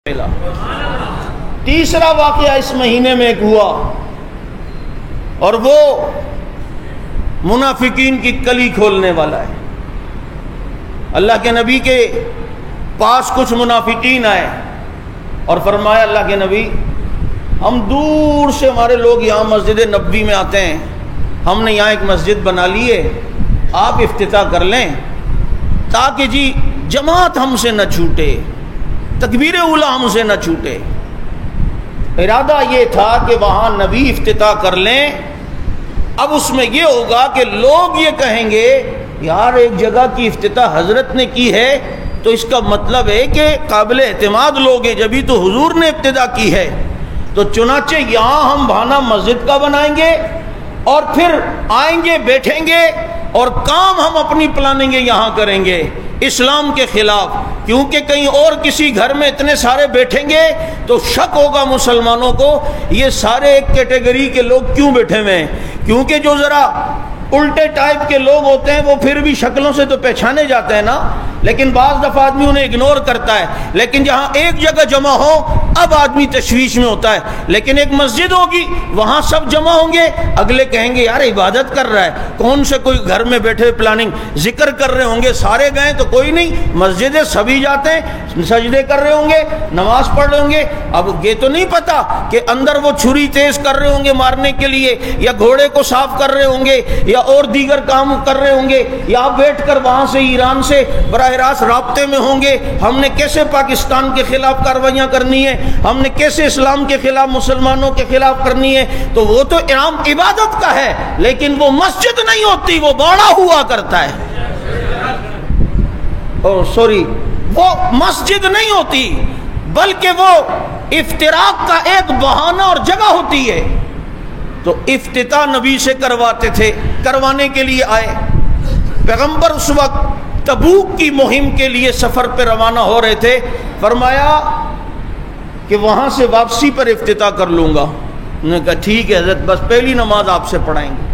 ملا۔ تیسرا واقعہ اس مہینے میں ایک ہوا اور وہ منافقین کی کلی کھولنے والا ہے۔ اللہ کے نبی کے پاس کچھ منافقین آئے اور فرمایا اللہ کے نبی ہم دور سے ہمارے لوگ یہاں مسجد نبوی میں آتے ہیں، ہم نے یہاں ایک مسجد بنا لی ہے، آپ افتتاح کر لیں تاکہ جی جماعت ہم سے نہ چھوٹے، تکبیر اولیٰ ہم سے نہ چھوٹے۔ ارادہ یہ تھا کہ وہاں نبی افتتاح کر لیں۔ اب اس میں یہ ہوگا کہ لوگ یہ کہیں گے یار ایک جگہ کی افتتاح حضرت نے کی ہے تو اس کا مطلب ہے کہ قابل اعتماد لوگ ہیں، جبھی تو حضور نے ابتدا کی ہے، تو چنانچہ یہاں ہم بہانہ مسجد کا بنائیں گے اور پھر آئیں گے بیٹھیں گے اور کام ہم اپنی پلاننگ یہاں کریں گے اسلام کے خلاف، کیونکہ کہیں اور کسی گھر میں اتنے سارے بیٹھیں گے تو شک ہوگا مسلمانوں کو یہ سارے ایک کیٹیگری کے لوگ کیوں بیٹھے ہوئے ہیں، کیونکہ جو ذرا الٹے ٹائپ کے لوگ ہوتے ہیں وہ پھر بھی شکلوں سے تو پہچانے جاتے ہیں نا، لیکن بعض دفعہ آدمی انہیں اگنور کرتا ہے، لیکن جہاں ایک جگہ جمع ہو اب آدمی تشویش میں ہوتا ہے۔ لیکن ایک مسجد ہوگی وہاں سب جمع ہوں گے، اگلے کہیں گے یار عبادت کر رہا ہے، کون سے کوئی گھر میں بیٹھے پلاننگ ذکر کر رہے ہوں گے، سارے گئے تو کوئی نہیں، مسجدیں سبھی جاتے ہیں، سجدے کر رہے ہوں گے، نماز پڑھ رہے ہوں گے۔ اب یہ تو نہیں پتا کہ اندر وہ چھری تیز کر رہے ہوں گے مارنے کے لیے، یا گھوڑے کو صاف کر رہے ہوں گے، یا اور دیگر کام کر رہے ہوں گے، یا آپ بیٹھ کر وہاں سے ایران سے براہ راست رابطے میں ہوں گے، ہم نے کیسے پاکستان کے خلاف کارروائیاں کرنی ہے، ہم نے کیسے اسلام کے خلاف مسلمانوں کے خلاف کرنی ہے۔ تو وہ تو انعام عبادت کا ہے، لیکن وہ مسجد نہیں ہوتی، وہ باڑا ہوا کرتا ہے، وہ مسجد نہیں ہوتی بلکہ وہ افتراق کا ایک بہانہ اور جگہ ہوتی ہے۔ تو افتتاح نبی سے کرواتے تھے، کروانے کے لیے آئے پیغمبر، اس وقت تبوک کی مہم کے لیے سفر پہ روانہ ہو رہے تھے، فرمایا کہ وہاں سے واپسی پر افتتاح کر لوں گا۔ انہوں نے کہا ٹھیک ہے حضرت، بس پہلی نماز آپ سے پڑھائیں گے۔